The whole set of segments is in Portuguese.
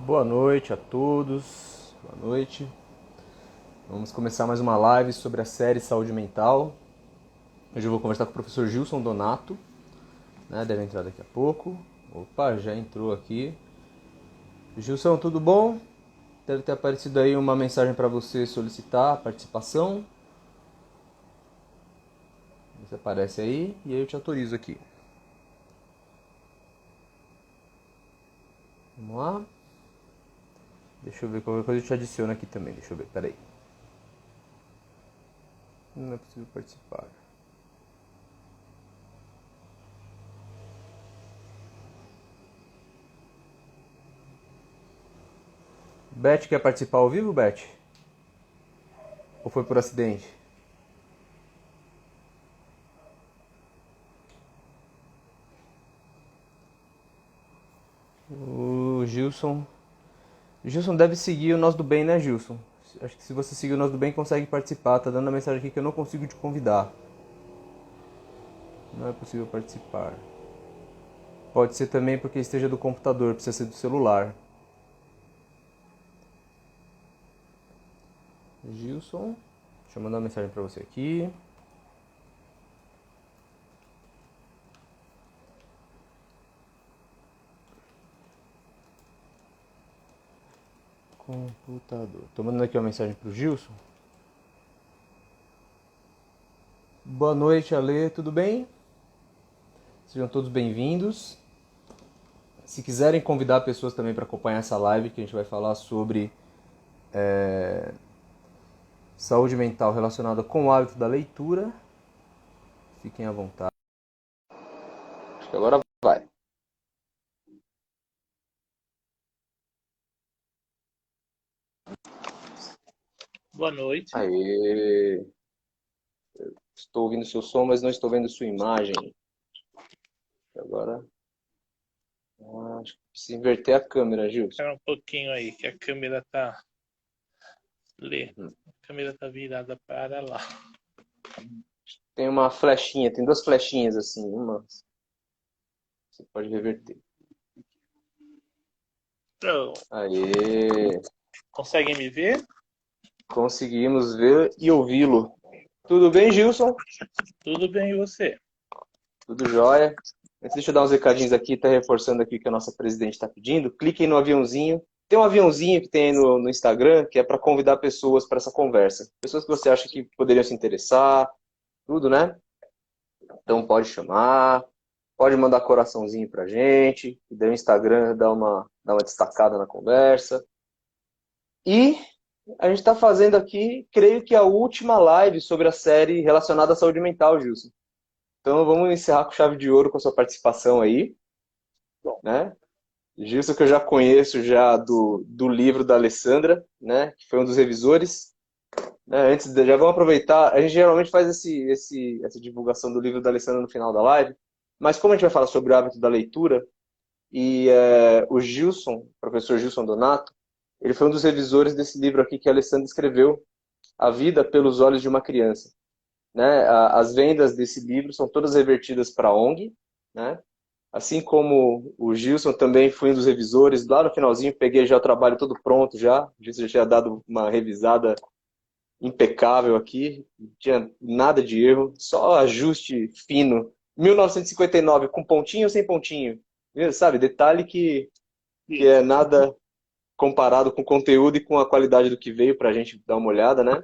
Boa noite a todos, boa noite. Vamos começar mais uma live sobre a série Saúde Mental. Hoje eu vou conversar com o professor Gilson Donato, né? Deve entrar daqui a pouco. Opa, já entrou aqui. Gilson, tudo bom? Deve ter aparecido aí uma mensagem para você solicitar a participação. Você aparece aí e aí eu te autorizo aqui. Vamos lá. Deixa eu ver, qualquer coisa eu te adiciono aqui também. Deixa eu ver, peraí. Não é possível participar. Beth quer participar ao vivo, Beth? Ou foi por acidente? O Gilson. Gilson deve seguir o Nós do Bem, né, Gilson? Acho que se você seguir o Nós do Bem, consegue participar. Tá dando a mensagem aqui que eu não consigo te convidar. Não é possível participar. Pode ser também porque esteja do computador, precisa ser do celular. Gilson, deixa eu mandar uma mensagem pra você aqui. Computador. Tô mandando aqui uma mensagem pro Gilson. Boa noite, Ale, tudo bem? Sejam todos bem-vindos. Se quiserem convidar pessoas também para acompanhar essa live, que a gente vai falar sobre saúde mental relacionada com o hábito da leitura, fiquem à vontade. Acho que agora vai. Boa noite. Aê! Estou ouvindo seu som, mas não estou vendo sua imagem. Agora, acho que precisa inverter a câmera, Gilson. Espera um pouquinho aí, que a câmera tá. Lê. A câmera tá virada para lá. Tem uma flechinha, tem duas flechinhas assim, uma você pode reverter. Então, Aê! conseguem me ver? Conseguimos ver e ouvi-lo. Tudo bem, Gilson? Tudo bem, e você? Tudo jóia? Antes, deixa eu dar uns recadinhos aqui, tá reforçando aqui o que a nossa presidente está pedindo. Cliquem no aviãozinho. Tem um aviãozinho que tem aí no Instagram, que é para convidar pessoas para essa conversa. Pessoas que você acha que poderiam se interessar, tudo, né? Então pode chamar, pode mandar coraçãozinho pra gente, e daí o Instagram dá uma destacada na conversa. E a gente está fazendo aqui, creio que a última live sobre a série relacionada à saúde mental, Gilson. Então vamos encerrar com chave de ouro com a sua participação aí, né? Gilson, que eu já conheço já do livro da Alessandra, né? Que foi um dos revisores. Né? Já vamos aproveitar. A gente geralmente faz essa divulgação do livro da Alessandra no final da live. Mas como a gente vai falar sobre o hábito da leitura, e o Gilson, o professor Gilson Donato, ele foi um dos revisores desse livro aqui que a Alessandra escreveu, A Vida pelos Olhos de uma Criança. Né? As vendas desse livro são todas revertidas para a ONG, né? Assim como o Gilson também foi um dos revisores, lá no finalzinho peguei já o trabalho todo pronto já, o Gilson já tinha dado uma revisada impecável aqui, não tinha nada de erro, só ajuste fino. 1959, com pontinho ou sem pontinho? Sabe, detalhe que é nada comparado com o conteúdo e com a qualidade do que veio para a gente dar uma olhada, né?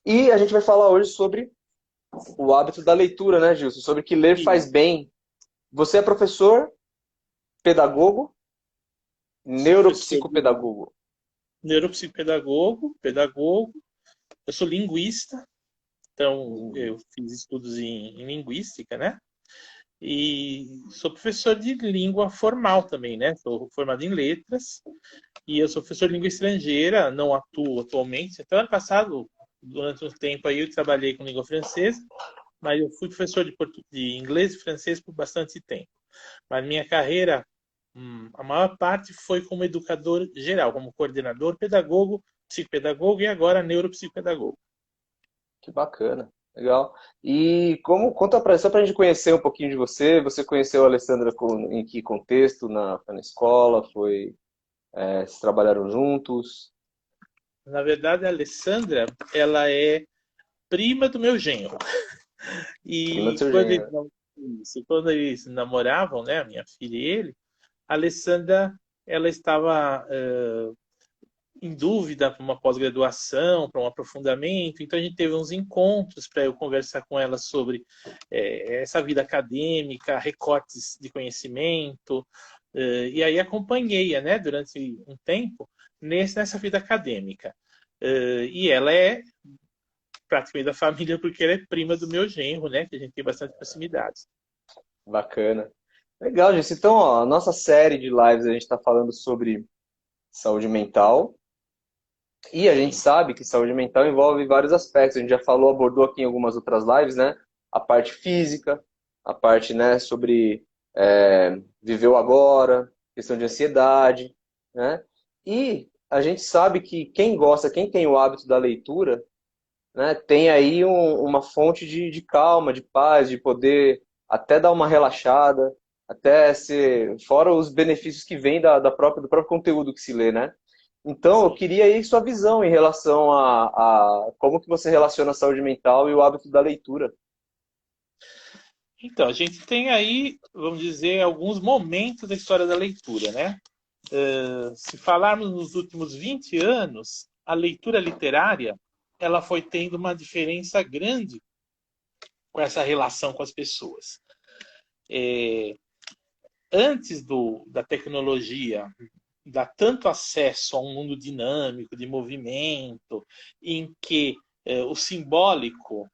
E a gente vai falar hoje sobre o hábito da leitura, né, Gilson? Sobre que ler E faz bem. Você é professor, pedagogo, sou professor de neuropsicopedagogo. pedagogo. Eu sou linguista, então eu fiz estudos em linguística, né? E sou professor de língua formal também, né? Sou formado em letras e eu sou professor de língua estrangeira, não atuo atualmente. Até ano passado, durante um tempo aí, eu trabalhei com língua francesa, mas eu fui professor de inglês e francês por bastante tempo. Mas minha carreira, a maior parte foi como educador geral, como coordenador, pedagogo, psicopedagogo e agora neuropsicopedagogo. Que bacana, legal. E como conta para só para a gente conhecer um pouquinho de você. Você conheceu a Alessandra em que contexto? Foi na escola? Foi? Vocês trabalharam juntos? Na verdade, a Alessandra, ela é prima do meu genro. Prima do E seu quando eles, genro. quando eles namoravam, né, a minha filha e ele, a Alessandra, ela estava em dúvida para uma pós-graduação, para um aprofundamento. Então a gente teve uns encontros para eu conversar com ela sobre essa vida acadêmica, recortes de conhecimento. E aí acompanhei-a, né, durante um tempo nessa vida acadêmica. E ela é praticamente da família porque ela é prima do meu genro, né, que a gente tem bastante proximidade. Bacana. Legal, gente. Então, ó, a nossa série de lives a gente está falando sobre saúde mental. E a gente Sim, sabe que saúde mental envolve vários aspectos. A gente já falou, abordou aqui em algumas outras lives, né? A parte física, a parte, né, sobre viver o agora, questão de ansiedade, né? E a gente sabe que quem gosta, quem tem o hábito da leitura, né, tem aí uma fonte de calma, de paz, de poder até dar uma relaxada, até ser, fora os benefícios que vêm do próprio conteúdo que se lê, né? Então, eu sim. queria aí sua visão em relação a como que você relaciona a saúde mental e o hábito da leitura. Então, a gente tem aí, vamos dizer, alguns momentos da história da leitura, né? Se falarmos nos últimos 20 anos, a leitura literária ela foi tendo uma diferença grande com essa relação com as pessoas. Antes da tecnologia dar tanto acesso a um mundo dinâmico, de movimento, em que o simbólico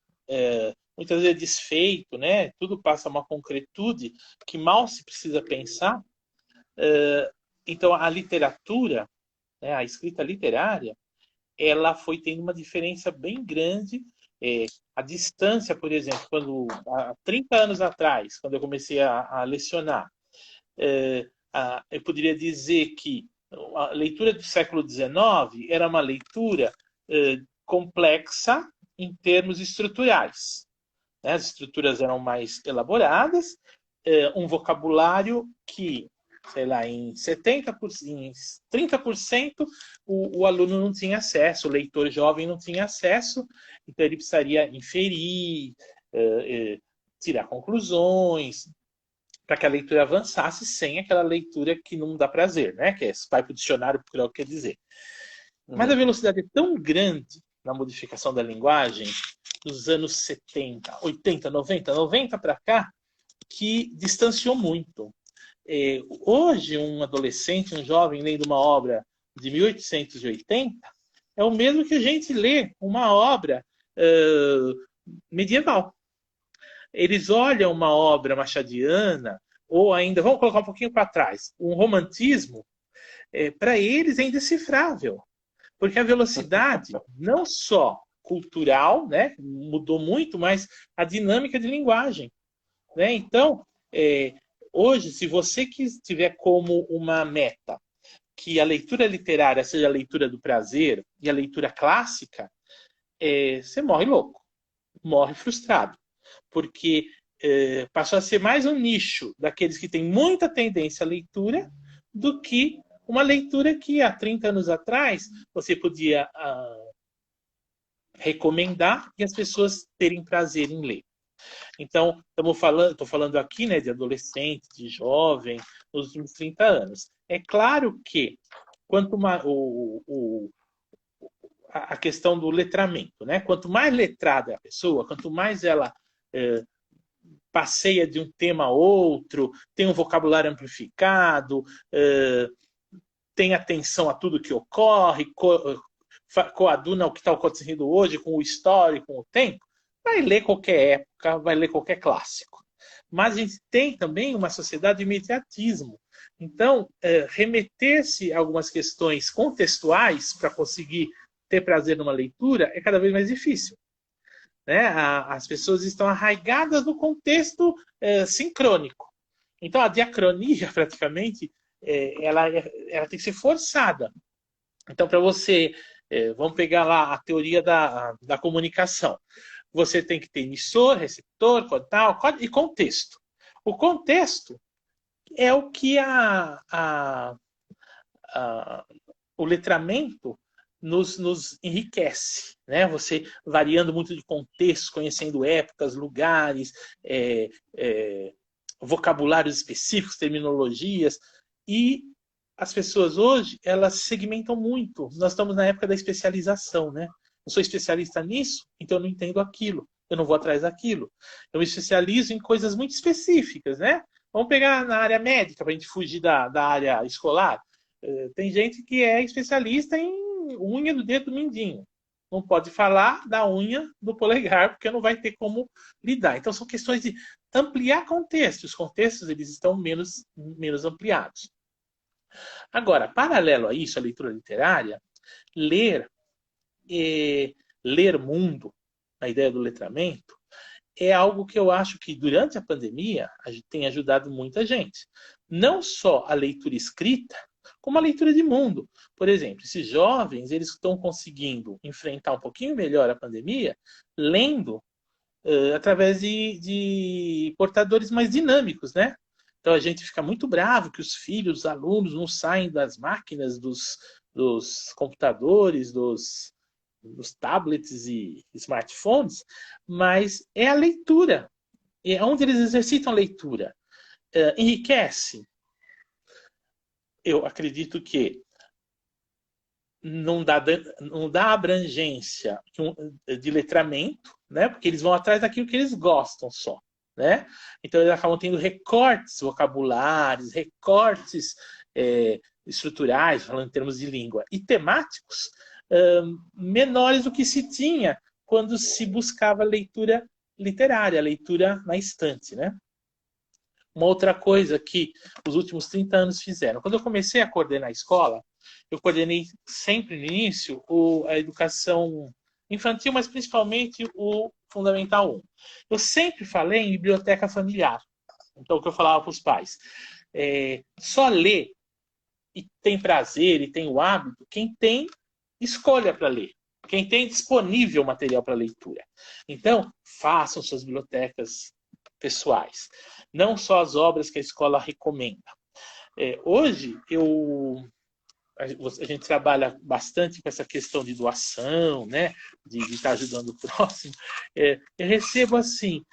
muitas vezes é desfeito, né? Tudo passa a uma concretude que mal se precisa pensar. Então, a literatura, né, a escrita literária, ela foi tendo uma diferença bem grande. A distância, por exemplo, há 30 anos atrás, quando eu comecei a lecionar, eu poderia dizer que a leitura do século XIX era uma leitura complexa em termos estruturais. Né? As estruturas eram mais elaboradas, um vocabulário que, sei lá, em 70%, em 30% o aluno não tinha acesso, o leitor jovem não tinha acesso, então ele precisaria inferir, tirar conclusões, para que a leitura avançasse sem aquela leitura que não dá prazer, né? Que é vai para o dicionário procurar o que quer dizer. Mas a Uhum. velocidade é tão grande na modificação da linguagem, dos anos 70, 80, 90 para cá, que distanciou muito. Hoje, um adolescente, um jovem lendo uma obra de 1880 é o mesmo que a gente lê uma obra medieval. Eles olham uma obra machadiana, ou ainda, vamos colocar um pouquinho para trás, um romantismo, para eles é indecifrável. Porque a velocidade, não só cultural, né, mudou muito, mas a dinâmica de linguagem. Né? Então, hoje, se você tiver como uma meta que a leitura literária seja a leitura do prazer e a leitura clássica, você morre louco, morre frustrado. Porque passou a ser mais um nicho daqueles que têm muita tendência à leitura do que uma leitura que há 30 anos atrás você podia recomendar e as pessoas terem prazer em ler. Então, estou falando aqui, né, de adolescente, de jovem, nos últimos 30 anos. É claro que quanto mais a questão do letramento, né? Quanto mais letrada é a pessoa, quanto mais ela passeia de um tema a outro, tem um vocabulário amplificado, tem atenção a tudo que ocorre, coaduna o que está acontecendo hoje com o histórico, com o tempo, vai ler qualquer época, vai ler qualquer clássico. Mas a gente tem também uma sociedade de imediatismo. Então, remeter-se a algumas questões contextuais para conseguir ter prazer numa leitura é cada vez mais difícil. Né? As pessoas estão arraigadas no contexto sincrônico. Então, a diacronia, praticamente, ela tem que ser forçada. Então, para você, vamos pegar lá a teoria da comunicação. Você tem que ter emissor, receptor, tal, e contexto. O contexto é o que o letramento nos enriquece, né? Você variando muito de contexto, conhecendo épocas, lugares, vocabulários específicos, terminologias, e as pessoas hoje, elas segmentam muito. Nós estamos na época da especialização, né? Eu sou especialista nisso, então eu não entendo aquilo, eu não vou atrás daquilo. Eu me especializo em coisas muito específicas, né? Vamos pegar na área médica, para a gente fugir da área escolar. Tem gente que é especialista em unha do dedo do mindinho. Não pode falar da unha do polegar, porque não vai ter como lidar. Então, são questões de ampliar contextos. Os contextos eles estão menos ampliados. Agora, paralelo a isso, a leitura literária, ler mundo, a ideia do letramento, é algo que eu acho que durante a pandemia tem ajudado muita gente. Não só a leitura escrita, como a leitura de mundo. Por exemplo, esses jovens eles estão conseguindo enfrentar um pouquinho melhor a pandemia lendo através de portadores mais dinâmicos, né? Então a gente fica muito bravo que os filhos, os alunos não saem das máquinas, dos computadores, dos tablets e smartphones, mas é a leitura. É onde eles exercitam a leitura. Enriquece. Eu acredito que não dá abrangência de letramento, né? Porque eles vão atrás daquilo que eles gostam só. Né? Então eles acabam tendo recortes vocabulários, recortes estruturais, falando em termos de língua, e temáticos menores do que se tinha quando se buscava leitura literária, leitura na estante. Né? Uma outra coisa que os últimos 30 anos fizeram. Quando eu comecei a coordenar a escola, eu coordenei sempre no início a educação infantil, mas principalmente o Fundamental 1. Eu sempre falei em biblioteca familiar. Então, o que eu falava para os pais? Só lê e tem prazer e tem o hábito quem tem escolha para ler. Quem tem disponível material para leitura. Então, façam suas bibliotecas pessoais. Não só as obras que a escola recomenda. Hoje, a gente trabalha bastante com essa questão de doação, né? De estar ajudando o próximo. Eu recebo, assim,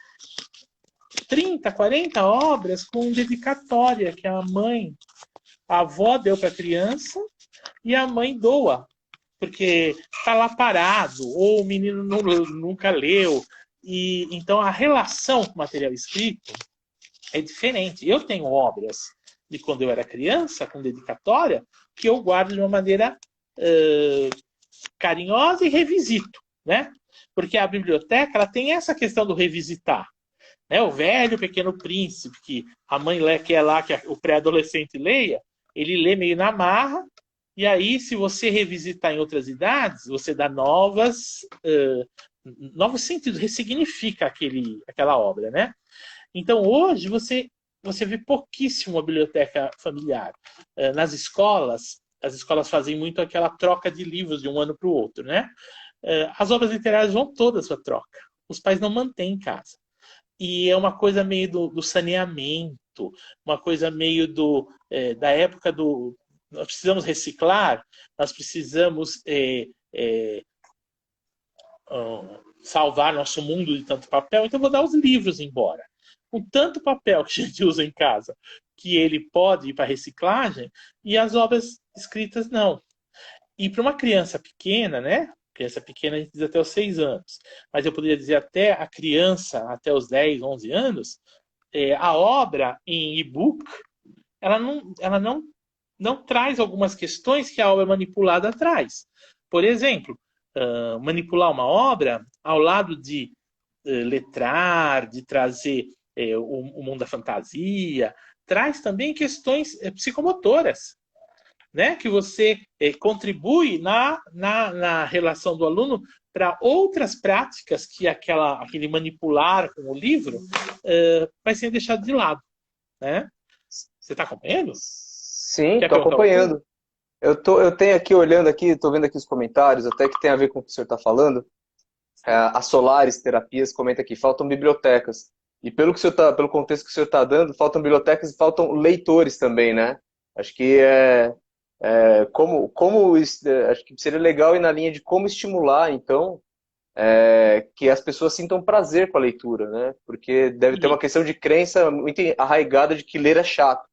30, 40 obras com dedicatória que a avó deu para a criança e a mãe doa, porque está lá parado, ou o menino nunca leu. E então a relação com o material escrito é diferente. Eu tenho obras de quando eu era criança, com dedicatória, que eu guardo de uma maneira carinhosa e revisito, né? Porque a biblioteca ela tem essa questão do revisitar. Né? O Velho Pequeno Príncipe, que a mãe quer lá que o pré-adolescente leia, ele lê meio na marra, e aí, se você revisitar em outras idades, você dá novos sentidos, ressignifica aquela obra, né? Então, hoje, você vê pouquíssimo a biblioteca familiar. Nas escolas, as escolas fazem muito aquela troca de livros de um ano para o outro, né? As obras literárias vão todas para troca. Os pais não mantêm em casa. E é uma coisa meio do saneamento, uma coisa meio da época do... Nós precisamos reciclar, nós precisamos salvar nosso mundo de tanto papel, então vou dar os livros embora. Com tanto papel que a gente usa em casa, que ele pode ir para reciclagem, e as obras escritas não. E para uma criança pequena, né? Criança pequena a gente diz até os 6 anos, mas eu poderia dizer até a criança, até os 10, 11 anos, a obra em e-book, ela não traz algumas questões que a obra manipulada traz. Por exemplo, manipular uma obra ao lado de letrar, de trazer o mundo da fantasia, traz também questões psicomotoras, né? Que você contribui na relação do aluno para outras práticas que aquele manipular com o livro vai ser deixado de lado. Né? Você está acompanhando? Sim, estou acompanhando. Eu tenho aqui, olhando aqui, estou vendo aqui os comentários, até que tem a ver com o que o senhor está falando. A Solares Terapias comenta aqui, faltam bibliotecas. E pelo contexto que o senhor está dando, faltam bibliotecas e faltam leitores também, né? Acho que Acho que seria legal ir na linha de como estimular, então, que as pessoas sintam prazer com a leitura, né? Porque deve ter E uma questão de crença muito arraigada de que ler é chato.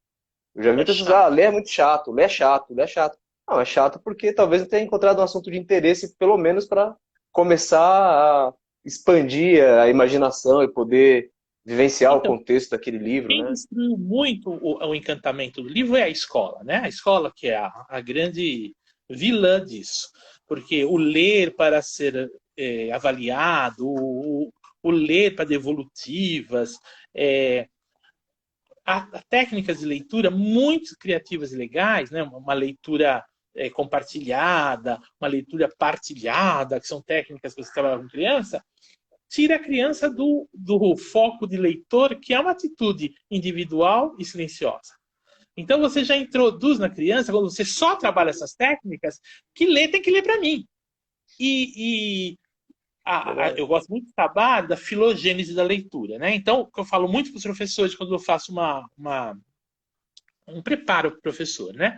Eu já vi é muitas pessoas, chato. ler é muito chato, ler é chato, ler é chato. Não, é chato porque talvez eu tenha encontrado um assunto de interesse, pelo menos para começar a expandir a imaginação e poder vivenciar o Então, contexto daquele livro, quem né? destruiu muito o encantamento do livro é a escola, né? A escola que é a grande vilã disso. Porque o ler para ser avaliado, o ler para devolutivas, é, há técnicas de leitura muito criativas e legais, né? Uma leitura compartilhada, uma leitura partilhada, que são técnicas que você trabalha com criança, tira a criança do foco de leitor, que é uma atitude individual e silenciosa. Então você já introduz na criança, quando você só trabalha essas técnicas, que ler tem que ler para mim. E Verdade. eu gosto muito do trabalho da filogênese da leitura, né? Então, o que eu falo muito para os professores quando eu faço um preparo para o professor, né?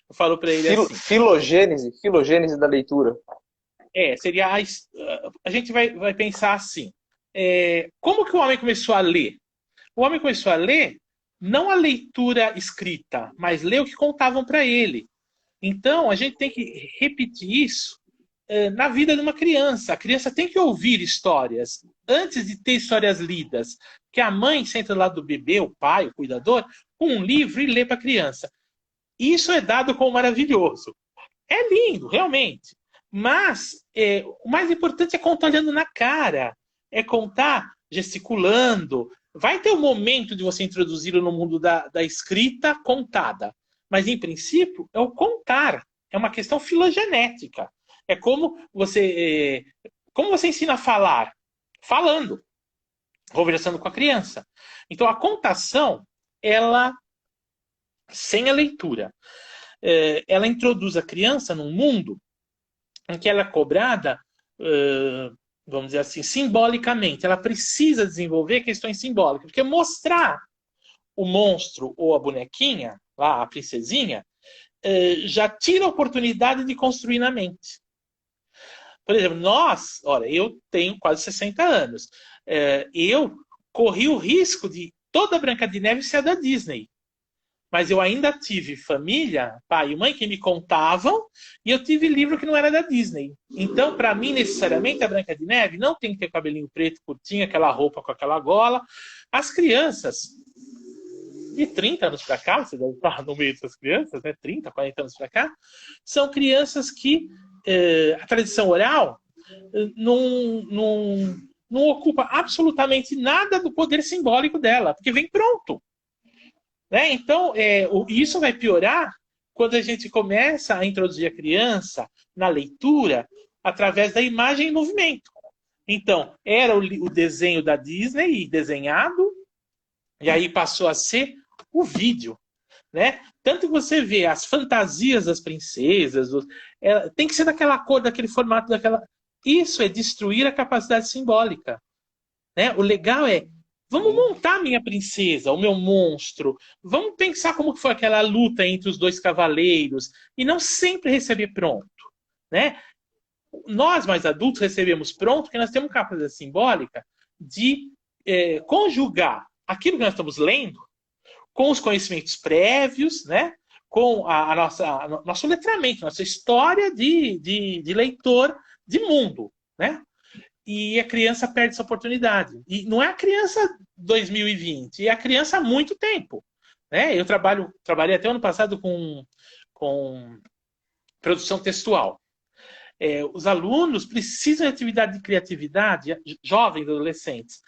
Eu falo para ele assim: Filogênese da leitura. seria a gente vai pensar assim: como que o homem começou a ler? O homem começou a ler não a leitura escrita, mas ler o que contavam para ele. Então, a gente tem que repetir isso na vida de uma criança. A criança tem que ouvir histórias antes de ter histórias lidas. Que a mãe senta do lado do bebê, o pai, o cuidador, com um livro e lê para a criança. Isso é dado como maravilhoso. É lindo, realmente. Mas o mais importante é contar olhando na cara, é contar gesticulando. Vai ter um momento de você introduzi-lo no mundo da escrita contada. Mas, em princípio, é o contar. É uma questão filogenética. É como você ensina a falar? Falando, conversando com a criança. Então, a contação, ela, sem a leitura, ela introduz a criança num mundo em que ela é cobrada, vamos dizer assim, simbolicamente. Ela precisa desenvolver questões simbólicas, porque mostrar o monstro ou a bonequinha, lá, a princesinha, já tira a oportunidade de construir na mente. Por exemplo, olha, eu tenho quase 60 anos. Eu corri o risco de toda a Branca de Neve ser da Disney. Mas eu ainda tive família, pai e mãe, que me contavam, e eu tive livro que não era da Disney. Então, para mim, necessariamente, a Branca de Neve não tem que ter cabelinho preto, curtinho, aquela roupa com aquela gola. As crianças, de 30 anos para cá, você deve estar no meio dessas crianças, né? 30, 40 anos para cá, são crianças que a tradição oral não ocupa absolutamente nada do poder simbólico dela, porque vem pronto. Né? Então, isso vai piorar quando a gente começa a introduzir a criança na leitura através da imagem em movimento. Então, era o desenho da Disney desenhado, e aí passou a ser o vídeo. Né? Tanto que você vê as fantasias das princesas, tem que ser daquela cor, daquele formato, daquela. Isso é destruir a capacidade simbólica. Né? O legal é, vamos Sim. montar a minha princesa, o meu monstro. Vamos pensar como foi aquela luta entre os dois cavaleiros. E não sempre receber pronto. Né? Nós, mais adultos, recebemos pronto porque nós temos capacidade simbólica de conjugar aquilo que nós estamos lendo com os conhecimentos prévios, né? Com nosso letramento, nossa história de leitor de mundo. Né? E a criança perde essa oportunidade. E não é a criança 2020, é a criança há muito tempo. Né? Eu trabalhei até ano passado com produção textual. Os alunos precisam de atividade de criatividade, jovens, adolescentes,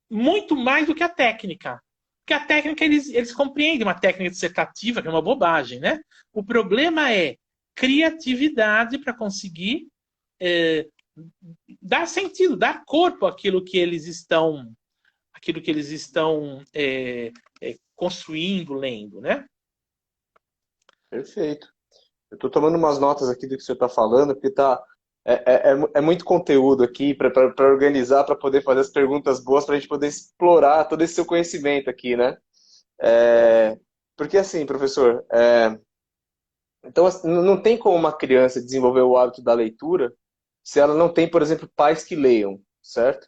muito mais do que a técnica. Porque a técnica, eles compreendem uma técnica dissertativa, que é uma bobagem. Né? O problema é criatividade para conseguir dar sentido, dar corpo àquilo que eles estão construindo, lendo, né? Perfeito. Eu estou tomando umas notas aqui do que você está falando, porque é muito conteúdo aqui para organizar, para poder fazer as perguntas boas, para a gente poder explorar todo esse seu conhecimento aqui, né? Porque assim, professor, Então, assim, não tem como uma criança desenvolver o hábito da leitura se ela não tem, por exemplo, pais que leiam, certo?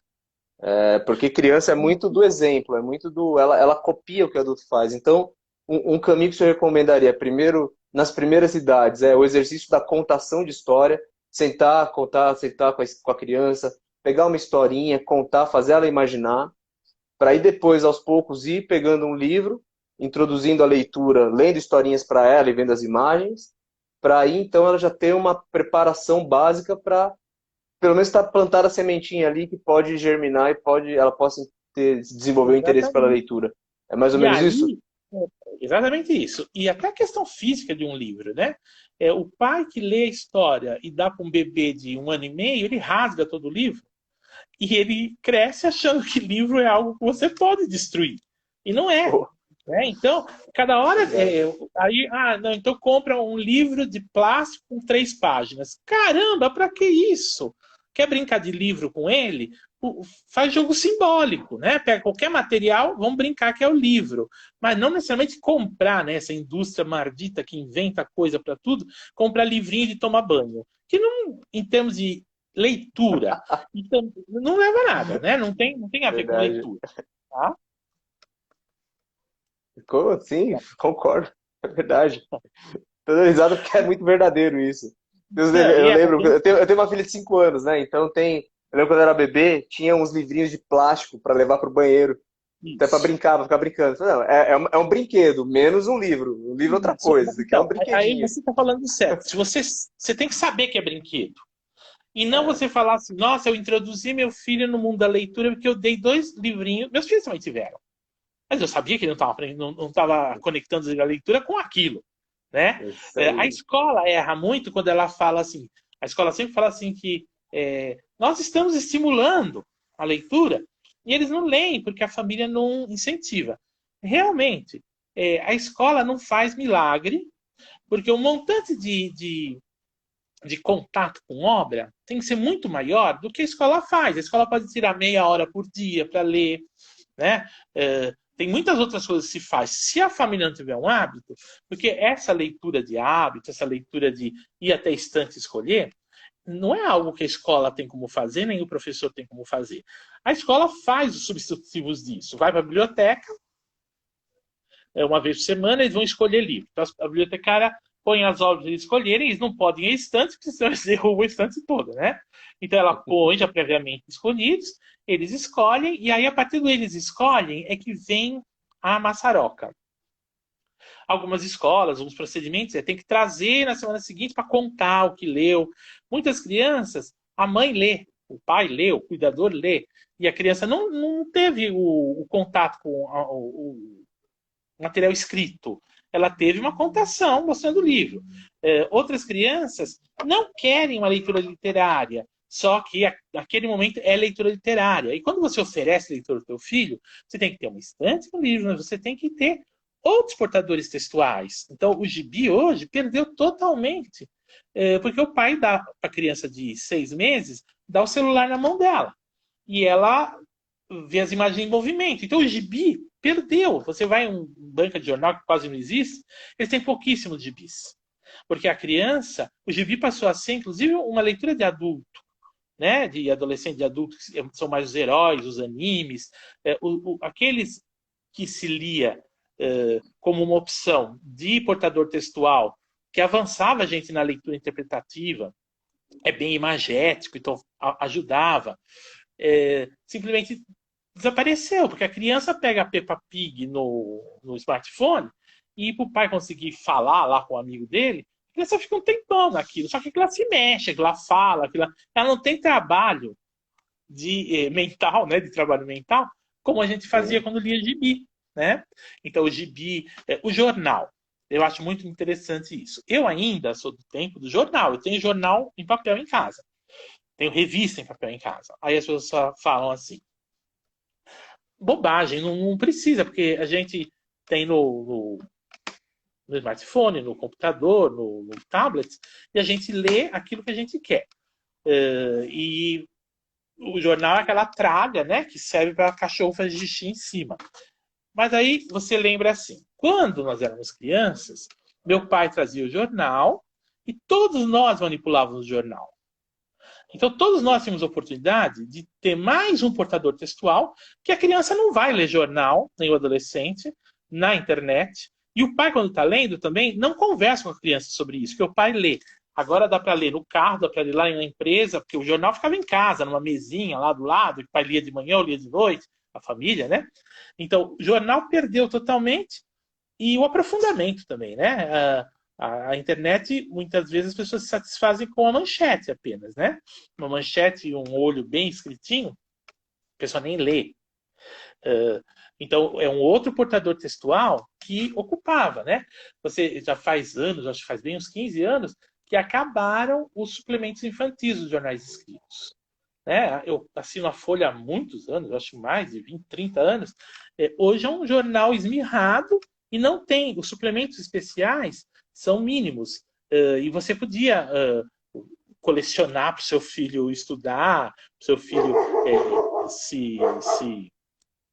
Porque criança é muito do exemplo, é muito do. Ela copia o que o adulto faz. Então, um caminho que eu recomendaria, primeiro, nas primeiras idades, é o exercício da contação de história, sentar, contar, sentar com a criança, pegar uma historinha, contar, fazer ela imaginar, para aí depois, aos poucos, ir pegando um livro, introduzindo a leitura, lendo historinhas para ela e vendo as imagens, para aí então ela já ter uma preparação básica para pelo menos estar plantada a sementinha ali que pode germinar e ela possa desenvolver o interesse pela Exatamente. leitura. É mais ou E menos isso? aí, exatamente isso. E até a questão física de um livro, né? O pai que lê a história e dá para um bebê de 1 ano e meio, ele rasga todo o livro e ele cresce achando que livro é algo que você pode destruir. E não é. Pô, Né? Então, cada hora. verdade. Aí, não, então compra um livro de plástico com 3 páginas. Caramba, para que isso? Quer brincar de livro com ele? Faz jogo simbólico, né? Pega qualquer material, vamos brincar que é o livro. Mas não necessariamente comprar, né? Essa indústria maldita que inventa coisa para tudo, comprar livrinho de tomar banho. Que não, em termos de leitura, então, não leva a nada, né? Não tem a ver com Verdade. leitura. Tá? Sim, concordo. É verdade. Tô dando risada porque é muito verdadeiro isso. Não, e Eu é, lembro, eu tenho uma filha de 5 anos, né? Então eu lembro quando eu era bebê, tinha uns livrinhos de plástico para levar pro banheiro, até para isso. brincar, pra ficar brincando. Não, é um brinquedo, menos um livro. Um livro é outra Isso. coisa, isso aqui é um Então, aí brinquedinho. você está falando certo. Se você tem que saber que é brinquedo. E não É, você falar assim, nossa, eu introduzi meu filho no mundo da leitura porque eu dei 2 livrinhos. Meus filhos também tiveram. Mas eu sabia que ele não estava conectando a leitura com aquilo. Né? é isso A aí. escola erra muito quando ela fala assim. A escola sempre fala assim que nós estamos estimulando a leitura e eles não leem porque a família não incentiva. Realmente, a escola não faz milagre, porque o montante de contato com obra tem que ser muito maior do que a escola faz. A escola pode tirar meia hora por dia para ler, né? Tem muitas outras coisas que se faz. Se a família não tiver um hábito, porque essa leitura de hábito, essa leitura de ir até a estante escolher, não é algo que a escola tem como fazer, nem o professor tem como fazer. A escola faz os substitutivos disso. Vai para a biblioteca, uma vez por semana, eles vão escolher livro. Então, a bibliotecária põe as obras eles escolherem, eles não podem ir à estante, porque senão eles derrubam a estante toda, né? Então, ela põe já previamente escolhidos, eles escolhem, e aí, a partir do eles escolhem, é que vem a maçaroca. Algumas escolas, alguns procedimentos, tem que trazer na semana seguinte para contar o que leu. Muitas crianças, a mãe lê, o pai lê, o cuidador lê, e a criança não teve o contato com o material escrito. Ela teve uma contação mostrando o livro. Outras crianças não querem uma leitura literária, só que naquele momento é leitura literária. E quando você oferece leitura ao teu filho, você tem que ter uma estante com livro, mas você tem que ter outros portadores textuais. Então, o gibi hoje perdeu totalmente, porque o pai dá para a criança de 6 meses, dá o celular na mão dela. E ela vê as imagens em movimento. Então, o gibi perdeu. Você vai em um banca de jornal que quase não existe, eles têm pouquíssimos gibis. Porque a criança, o gibi passou a ser, inclusive, uma leitura de adulto, né? De adolescente, de adulto, que são mais os heróis, os animes, aqueles que se lia como uma opção de portador textual, que avançava a gente na leitura interpretativa, é bem imagético, então ajudava. Simplesmente desapareceu, porque a criança pega a Peppa Pig no smartphone e para o pai conseguir falar lá com o amigo dele, a criança fica um tempão naquilo, só que ela se mexe, ela fala, ela não tem trabalho de mental, né, de trabalho mental, como a gente fazia Sim. quando lia gibi, né? Então o gibi, o jornal, eu acho muito interessante isso. Eu ainda sou do tempo do jornal, eu tenho jornal em papel em casa, tenho revista em papel em casa. Aí as pessoas só falam assim, bobagem, não precisa, porque a gente tem no smartphone, no computador, no tablet, e a gente lê aquilo que a gente quer. E o jornal é aquela tralha, né, que serve para cachorro fazer xixi em cima. Mas aí você lembra assim, quando nós éramos crianças, Meu pai trazia o jornal e todos nós manipulávamos o jornal. Então, todos nós temos a oportunidade de ter mais um portador textual, que a criança não vai ler jornal, nem o adolescente, na internet. E o pai, quando está lendo também, não conversa com a criança sobre isso, porque o pai lê. Agora dá para ler no carro, dá para ler lá na empresa, porque o jornal ficava em casa, numa mesinha lá do lado, que o pai lia de manhã ou lia de noite, a família, né? Então, o jornal perdeu totalmente e o aprofundamento também, né? A internet, muitas vezes, as pessoas se satisfazem com a manchete apenas, né? Uma manchete e um olho bem escritinho, a pessoa nem lê. Então, é um outro portador textual que ocupava, né? Você já faz anos, acho que faz bem uns 15 anos, que acabaram os suplementos infantis dos jornais escritos. Né? Eu assino a Folha há muitos anos, acho mais de 20, 30 anos. Hoje é um jornal esmirrado e não tem. Os suplementos especiais são mínimos. E você podia colecionar para o seu filho estudar, para o seu filho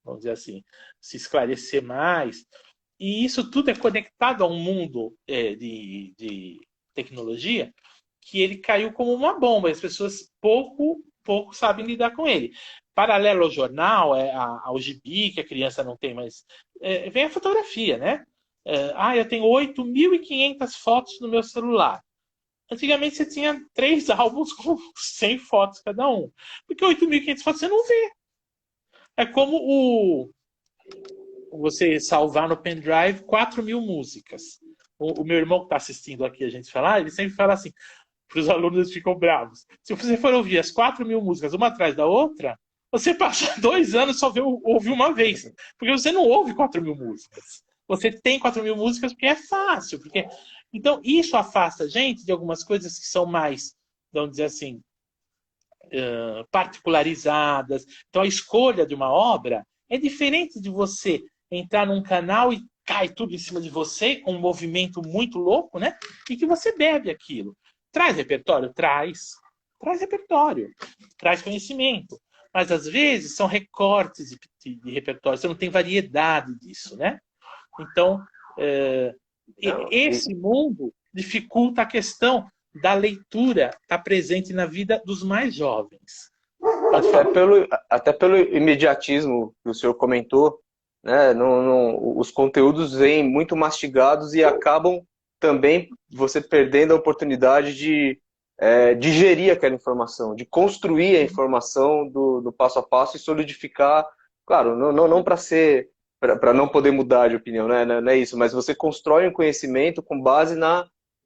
vamos dizer assim, se esclarecer mais. E isso tudo é conectado a um mundo de tecnologia que ele caiu como uma bomba. As pessoas pouco sabem lidar com ele. Paralelo ao jornal, ao gibi, que a criança não tem mais, vem a fotografia, né? Eu tenho 8.500 fotos no meu celular. Antigamente você tinha 3 álbuns com 100 fotos cada um. Porque 8.500 fotos você não vê. É como você salvar no pendrive 4.000 músicas. O meu irmão que está assistindo aqui a gente falar, ele sempre fala assim, para os alunos eles ficam bravos. Se você for ouvir as 4.000 músicas uma atrás da outra, você passa 2 anos só ouvir uma vez. Porque você não ouve 4.000 músicas. Você tem 4.000 músicas porque é fácil. Então, isso afasta a gente de algumas coisas que são mais, vamos dizer assim, particularizadas. Então, a escolha de uma obra é diferente de você entrar num canal e cai tudo em cima de você, com um movimento muito louco, né? E que você bebe aquilo. Traz repertório? Traz. Traz repertório. Traz conhecimento. Mas, às vezes, são recortes de repertório. Você não tem variedade disso, né? Então, esse mundo dificulta a questão da leitura estar presente na vida dos mais jovens. Até pelo imediatismo que o senhor comentou, né? Os conteúdos vêm muito mastigados e acabam também você perdendo a oportunidade de digerir aquela informação, de construir a informação do passo a passo e solidificar, claro, não para não poder mudar de opinião, né? Não é isso, mas você constrói um conhecimento com base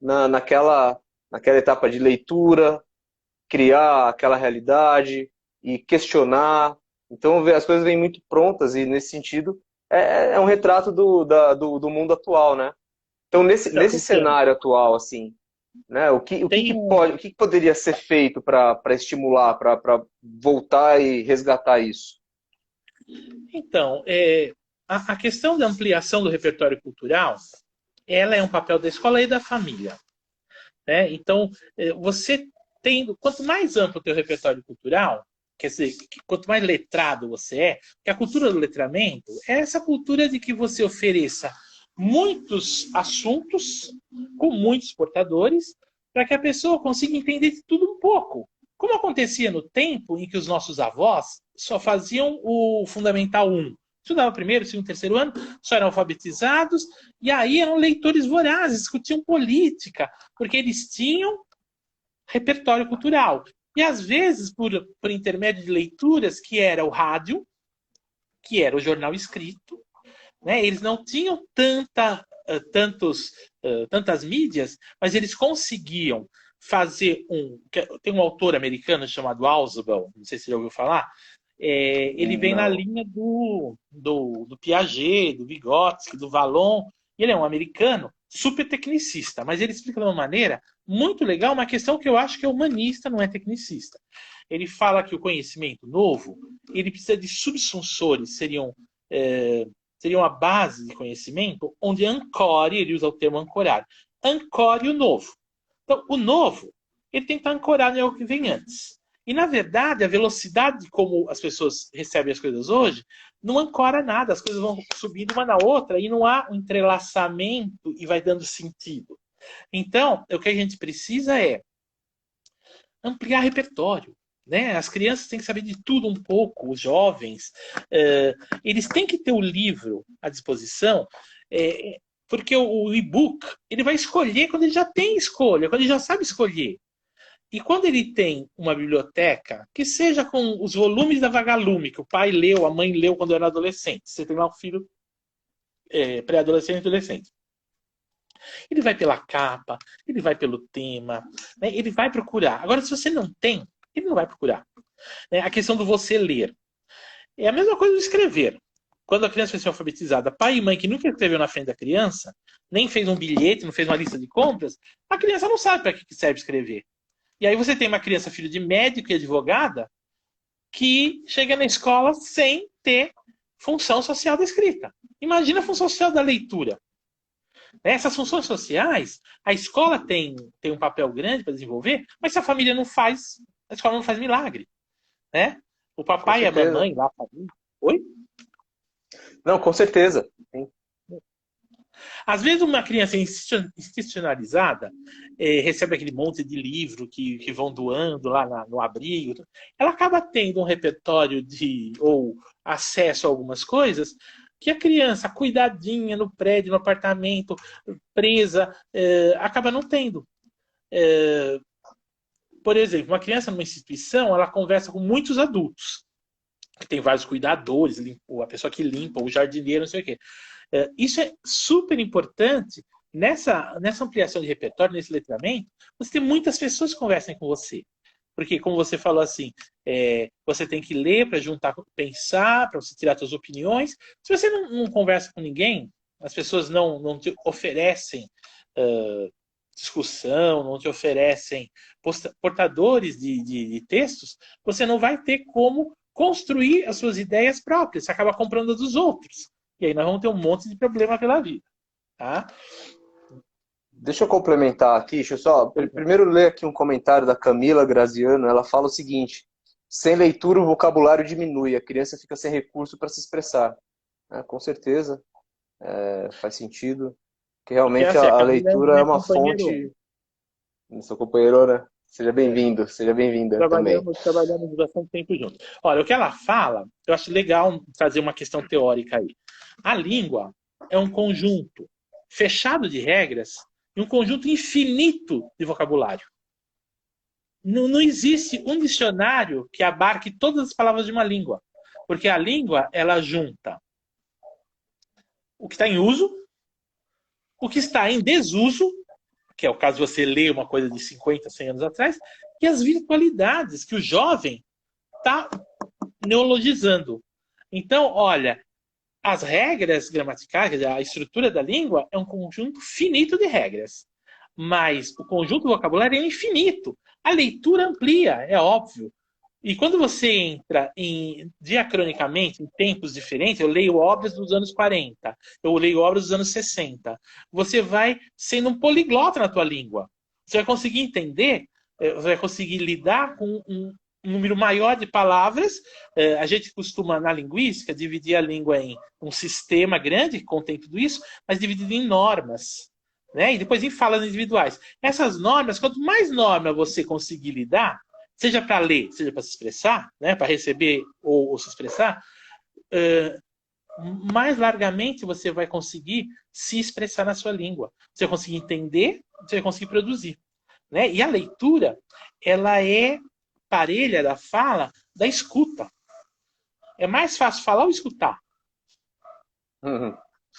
naquela etapa de leitura, criar aquela realidade e questionar. Então, as coisas vêm muito prontas e, nesse sentido, é um retrato do mundo atual, né? Então, nesse cenário atual, assim, né, o que poderia ser feito para estimular, para voltar e resgatar isso? Então, a questão da ampliação do repertório cultural, ela é um papel da escola e da família. Né? Então, você tendo, quanto mais amplo o teu repertório cultural, quer dizer, quanto mais letrado você é, que a cultura do letramento é essa cultura de que você ofereça muitos assuntos com muitos portadores para que a pessoa consiga entender de tudo um pouco. Como acontecia no tempo em que os nossos avós só faziam o Fundamental 1. Estudavam primeiro, segundo, terceiro ano, só eram alfabetizados, e aí eram leitores vorazes, discutiam política, porque eles tinham repertório cultural. E às vezes, por intermédio de leituras, que era o rádio, que era o jornal escrito, né? Eles não tinham tantas mídias, mas eles conseguiam fazer tem um autor americano chamado Ausubel, não sei se você já ouviu falar, ele vem na linha do Piaget, do Vygotsky, do Vallon, e ele é um americano super tecnicista, mas ele explica de uma maneira muito legal uma questão que eu acho que é humanista, não é tecnicista. Ele fala que o conhecimento novo, ele precisa de subsunsores, seriam a base de conhecimento, onde ancore, ele usa o termo ancorar, ancore o novo. Então, o novo, ele tem que estar ancorado em algo que vem antes. E, na verdade, a velocidade como as pessoas recebem as coisas hoje não ancora nada. As coisas vão subindo uma na outra e não há um entrelaçamento e vai dando sentido. Então, o que a gente precisa é ampliar repertório. Né? As crianças têm que saber de tudo um pouco, os jovens. Eles têm que ter o livro à disposição, porque o e-book ele vai escolher quando ele já tem escolha, quando ele já sabe escolher. E quando ele tem uma biblioteca, que seja com os volumes da Vagalume, que o pai leu, a mãe leu quando era adolescente. Você tem lá um filho pré-adolescente e adolescente. Ele vai pela capa, ele vai pelo tema, né? Ele vai procurar. Agora, se você não tem, ele não vai procurar. Né? A questão do você ler. É a mesma coisa do escrever. Quando a criança vai ser alfabetizada, pai e mãe que nunca escreveu na frente da criança, nem fez um bilhete, não fez uma lista de compras, a criança não sabe para que serve escrever. E aí você tem uma criança filha de médico e advogada que chega na escola sem ter função social da escrita. Imagina a função social da leitura. Essas funções sociais, a escola tem um papel grande para desenvolver, mas se a família não faz, a escola não faz milagre. Né? O papai e a mamãe lá. Oi? Não, com certeza. Sim. Às vezes uma criança institucionalizada recebe aquele monte de livro que vão doando lá no abrigo. Ela acaba tendo um repertório ou acesso a algumas coisas que a criança, cuidadinha no prédio, no apartamento, presa, acaba não tendo. Por exemplo, uma criança numa instituição, ela conversa com muitos adultos. Tem vários cuidadores, a pessoa que limpa, o jardineiro, não sei o quê. Isso é super importante nessa ampliação de repertório, nesse letramento, você tem muitas pessoas que conversam com você. Porque, como você falou assim, você tem que ler para juntar, pensar, para você tirar suas opiniões. Se você não conversa com ninguém, as pessoas não te oferecem discussão, não te oferecem portadores de textos, você não vai ter como construir as suas ideias próprias. Você acaba comprando as dos outros. E aí nós vamos ter um monte de problema pela vida. Tá? Deixa eu complementar aqui, deixa eu só primeiro ler aqui um comentário da Camila Graziano. Ela fala o seguinte: sem leitura o vocabulário diminui, a criança fica sem recurso para se expressar. Com certeza, faz sentido, que realmente porque, assim, a leitura é uma fonte. Sou companheirona, seja bem-vindo, seja bem-vinda também. Trabalhamos bastante tempo juntos. Olha, o que ela fala, eu acho legal trazer uma questão teórica aí. A língua é um conjunto fechado de regras e um conjunto infinito de vocabulário. Não existe um dicionário que abarque todas as palavras de uma língua. Porque a língua, ela junta o que está em uso, o que está em desuso, que é o caso de você ler uma coisa de 50, 100 anos atrás, e as virtualidades que o jovem está neologizando. Então, olha, as regras gramaticais, a estrutura da língua é um conjunto finito de regras. Mas o conjunto do vocabulário é infinito. A leitura amplia, é óbvio. E quando você entra diacronicamente, em tempos diferentes, eu leio obras dos anos 40, eu leio obras dos anos 60, você vai sendo um poliglota na tua língua. Você vai conseguir entender, você vai conseguir lidar com um número maior de palavras. A gente costuma, na linguística, dividir a língua em um sistema grande que contém tudo isso, mas dividido em normas. Né? E depois em falas individuais. Essas normas, quanto mais norma você conseguir lidar, seja para ler, seja para se expressar, né? Para receber ou se expressar, mais largamente você vai conseguir se expressar na sua língua. Você vai conseguir entender, você vai conseguir produzir. Né? E a leitura, ela é parelha da fala da escuta. É mais fácil falar ou escutar?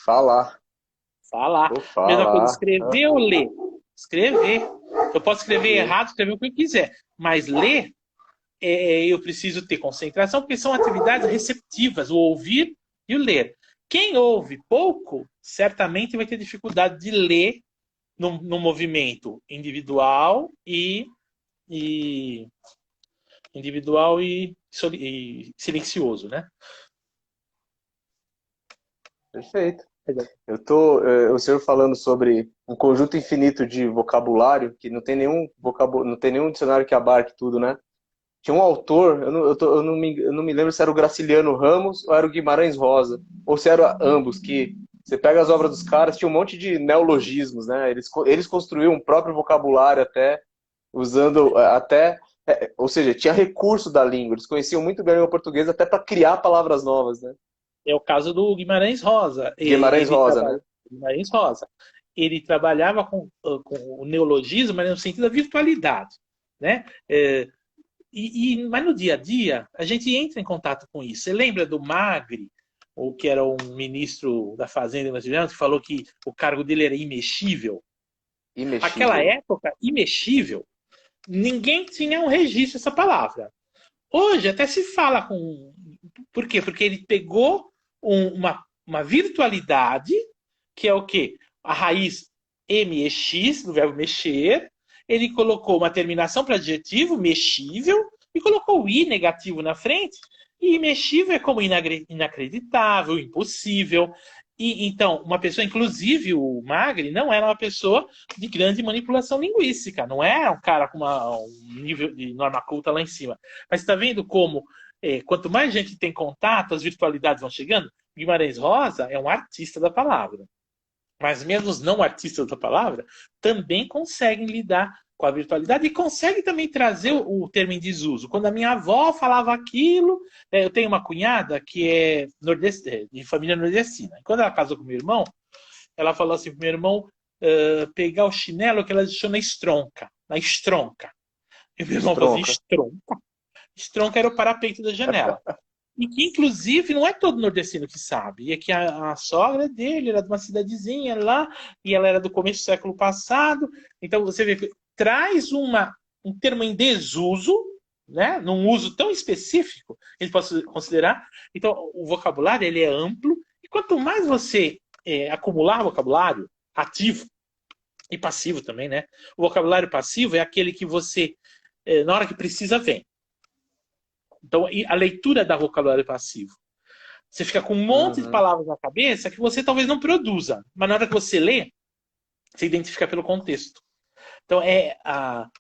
Falar. Falar. Mesma coisa, escrever ou ler? Escrever. Eu posso escrever errado, escrever o que eu quiser. Mas ler, eu preciso ter concentração, porque são atividades receptivas, o ouvir e o ler. Quem ouve pouco, certamente vai ter dificuldade de ler no movimento individual e silencioso, né? Perfeito. O senhor falando sobre um conjunto infinito de vocabulário, que não tem nenhum dicionário que abarque tudo, né? tinha um autor, eu não me lembro se era o Graciliano Ramos ou era o Guimarães Rosa, ou se era ambos, que você pega as obras dos caras, tinha um monte de neologismos, né? Eles construíam um próprio vocabulário até, usando até, ou seja, tinha recurso da língua, eles conheciam muito bem o português até para criar palavras novas, né? É o caso do Guimarães Rosa. Guimarães Ele Rosa, né? trabalha Guimarães Rosa. Ele trabalhava com o neologismo, mas no sentido da virtualidade, né? Mas no dia a dia, a gente entra em contato com isso. Você lembra do Magri, o que era um ministro da Fazenda brasileiro, que falou que o cargo dele era imexível? Aquela Imexível. época, imexível, ninguém tinha um registro dessa palavra. Hoje até se fala com. Por quê? Porque ele pegou uma virtualidade, que é o quê? A raiz mex, do verbo mexer, ele colocou uma terminação para adjetivo, mexível, e colocou o i negativo na frente, e imexível é como inacreditável, impossível. E, então, uma pessoa, inclusive o Magri, não era uma pessoa de grande manipulação linguística, não é um cara com um nível de norma culta lá em cima. Mas está vendo como, quanto mais gente tem contato, as virtualidades vão chegando? Guimarães Rosa é um artista da palavra. Mas mesmo os não artistas da palavra também conseguem lidar com a virtualidade e conseguem também trazer o termo em desuso. Quando a minha avó falava aquilo, eu tenho uma cunhada que é de família nordestina. E quando ela casou com meu irmão, ela falou assim para meu irmão pegar o chinelo que ela deixou na estronca. Na estronca. E meu irmão falou assim, Estronca. estronca? Estronca era o parapeito da janela. E que, inclusive, não é todo nordestino que sabe. E é que a sogra dele era de uma cidadezinha lá, e ela era do começo do século passado. Então, você vê que traz um termo em desuso, né? Num uso tão específico, a gente pode considerar. Então, o vocabulário ele é amplo, e quanto mais você acumular vocabulário ativo e passivo também, né? O vocabulário passivo é aquele que você, na hora que precisa, vem. Então, a leitura da vocabulário passivo. Você fica com um monte de Uhum. palavras na cabeça que você talvez não produza, mas na hora que você lê, você identifica pelo contexto. Então,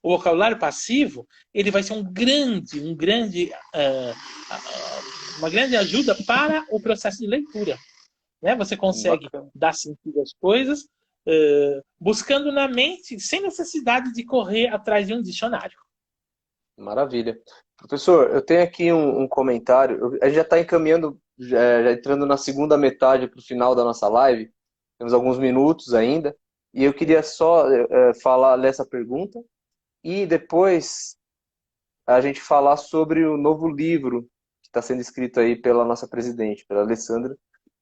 o vocabulário passivo ele vai ser uma grande ajuda para o processo de leitura. Né? Você consegue Bacana. dar sentido às coisas buscando na mente, sem necessidade de correr atrás de um dicionário. Maravilha. Professor, eu tenho aqui um comentário. A gente já está encaminhando, já entrando na segunda metade para o final da nossa live. Temos alguns minutos ainda. E eu queria só ler essa pergunta e depois a gente falar sobre o novo livro que está sendo escrito aí pela nossa presidente, pela Alessandra. A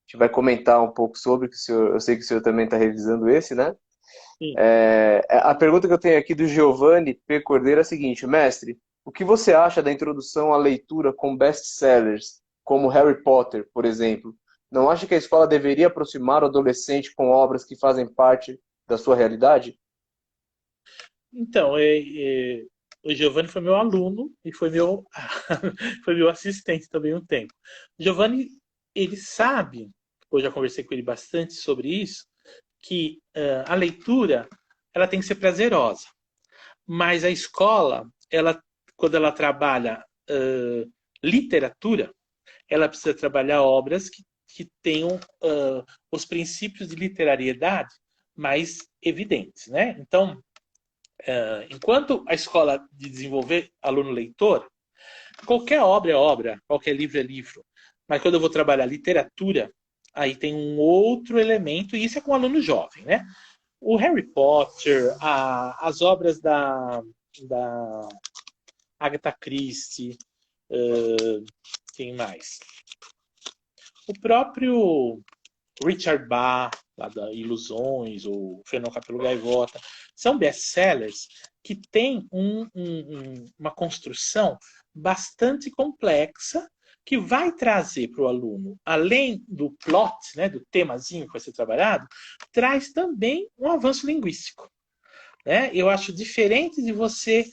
gente vai comentar um pouco sobre, que eu sei que o senhor também está revisando esse, né? Sim. A pergunta que eu tenho aqui do Giovanni P. Cordeiro é a seguinte: mestre, o que você acha da introdução à leitura com best-sellers, como Harry Potter, por exemplo? Não acha que a escola deveria aproximar o adolescente com obras que fazem parte da sua realidade? Então, o Giovanni foi meu aluno e foi foi meu assistente também um tempo. O Giovanni, ele sabe, eu já conversei com ele bastante sobre isso, que a leitura ela tem que ser prazerosa. Mas a escola, quando ela trabalha literatura, ela precisa trabalhar obras que tenham os princípios de literariedade mais evidentes. Né? Então, enquanto a escola de desenvolver aluno leitor, qualquer obra é obra, qualquer livro é livro. Mas quando eu vou trabalhar literatura, aí tem um outro elemento, e isso é com um aluno jovem, né? O Harry Potter, as obras da Agatha Christie, quem mais? O próprio Richard Bach, lá da Ilusões, ou Fernão Capelo Gaivota, são best-sellers que têm uma construção bastante complexa que vai trazer para o aluno, além do plot, né, do temazinho que vai ser trabalhado, traz também um avanço linguístico. Né? Eu acho diferente de você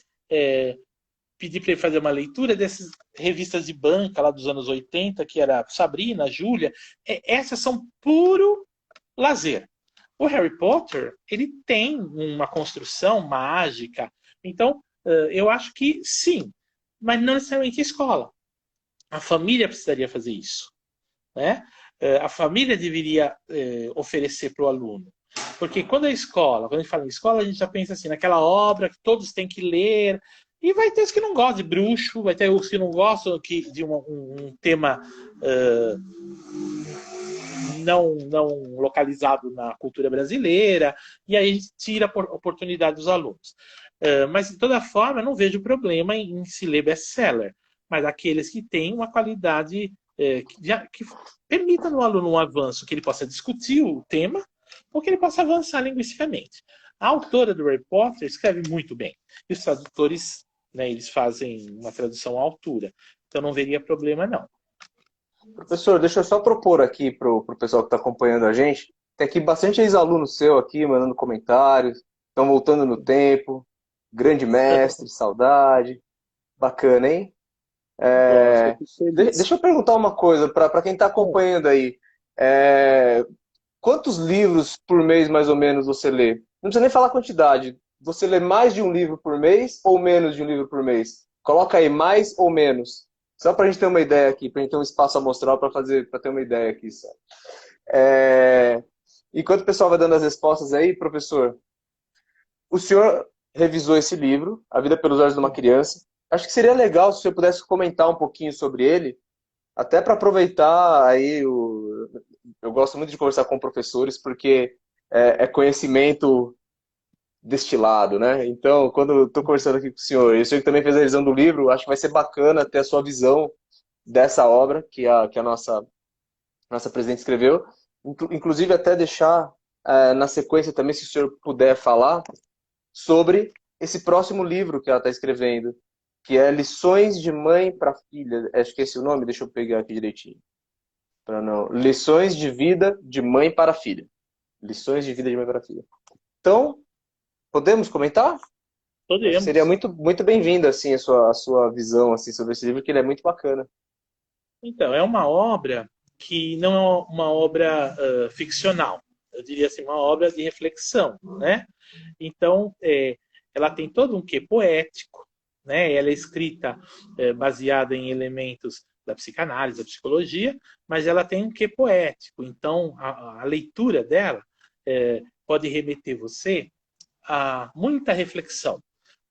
pedir para ele fazer uma leitura dessas revistas de banca lá dos anos 80, que era Sabrina, Júlia. Essas são puro lazer. O Harry Potter, ele tem uma construção mágica. Então, eu acho que sim, mas não necessariamente a escola. A família precisaria fazer isso, né? A família deveria oferecer para o aluno. Porque quando a gente fala em escola, a gente já pensa assim, naquela obra que todos têm que ler, e vai ter os que não gostam de bruxo, vai ter os que não gostam de um tema não localizado na cultura brasileira, e aí a gente tira a oportunidade dos alunos. Mas, de toda forma, eu não vejo problema em se ler best-seller, mas aqueles que têm uma qualidade que permita no aluno um avanço, que ele possa discutir o tema, ou que ele possa avançar linguisticamente. A autora do Harry Potter escreve muito bem, e os tradutores, né, eles fazem uma tradução à altura, então não veria problema, não. Professor, deixa eu só propor aqui para o pessoal que está acompanhando a gente. Tem aqui bastante ex-aluno seu aqui, mandando comentários. Estão voltando no tempo. Grande mestre, saudade. Bacana, hein? Deixa eu perguntar uma coisa para quem está acompanhando aí. Quantos livros por mês, mais ou menos, você lê? Não precisa nem falar a quantidade. Você lê mais de um livro por mês ou menos de um livro por mês? Coloca aí mais ou menos. Só para a gente ter uma ideia aqui, para a gente ter um espaço amostral para ter uma ideia aqui. Só. Enquanto o pessoal vai dando as respostas aí, professor, o senhor revisou esse livro, A Vida pelos Olhos de uma Criança. Acho que seria legal se o senhor pudesse comentar um pouquinho sobre ele, até para aproveitar aí eu gosto muito de conversar com professores porque é conhecimento destilado, né? Então, quando eu estou conversando aqui com o senhor, e o senhor que também fez a revisão do livro, acho que vai ser bacana ter a sua visão dessa obra que a nossa presidente escreveu. Inclusive, até deixar na sequência também, se o senhor puder falar, sobre esse próximo livro que ela está escrevendo, que é Lições de Mãe para Filha. Acho que esse é o nome, deixa eu pegar aqui direitinho. Lições de Vida de Mãe para Filha. Lições de Vida de Mãe para Filha. Então, podemos comentar? Podemos. Seria muito, muito bem-vinda assim, a sua visão assim, sobre esse livro, que ele é muito bacana. Então, é uma obra que não é uma obra ficcional. Eu diria assim, uma obra de reflexão, né? Então, ela tem todo um quê poético, né? Ela é escrita baseada em elementos da psicanálise, da psicologia, mas ela tem um quê poético. Então, a leitura dela pode remeter você a muita reflexão,